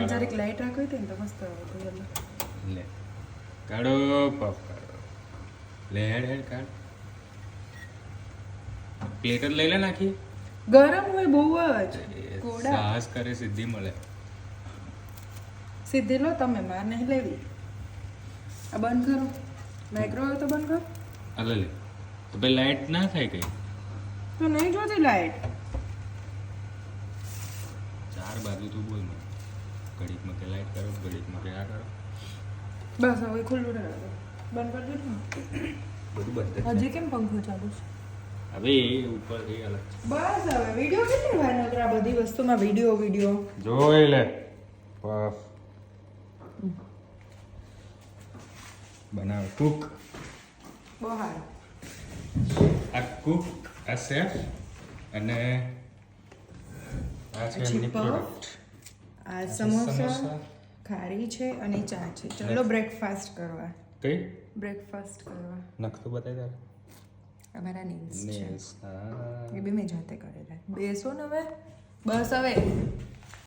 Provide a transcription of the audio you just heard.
પણ જરીક લાઈટ રાખવી હતી ને તો મસ્ત આવે લે કાઢો પફ કાઢો લે હેડ કાઢ પ્લેટ જ લઈ લે નાખી ગરમ હોય બહુ જ કોડા સાહસ કરે સિદ્ધિ મળે સીધી લો તમે માર નહીં લેવી આ બંધ કરો માઇક્રોવેવ તો બંધ કરો અલે લે તો ભાઈ લાઈટ ના થાય કઈ તો નહીં જોતી લાઈટ ચાર બાજુ તું બોલ મને ઘડીકમાં કે લાઈટ કરો ઘડીકમાં કે આ કરો બસ હવે ખુલ્લું રહે બંધ કરી દીધું બધું બંધ હજી કેમ પંખો ચાલુ છે હવે એ ઉપર એ અલગ બસ હવે વિડીયો કેટલી વાર નકર આ બધી વસ્તુમાં વિડીયો જોઈ લે પફ બનાવ કુક બહુ સારું આ કુક આ શેફ અને આ છે પછી એમની પફ પ્રોડક્ટ આ સમોસા ખારી છે અને ચા છે ચલો બ્રેકફાસ્ટ કરવા કઈ બ્રેકફાસ્ટ કરવા નખતું બતાવી તારે અમારા નેલ્સ છે નેલ્સ હા એ બી મેં જાતે કરેલા બેસો ને હવે બસ હવે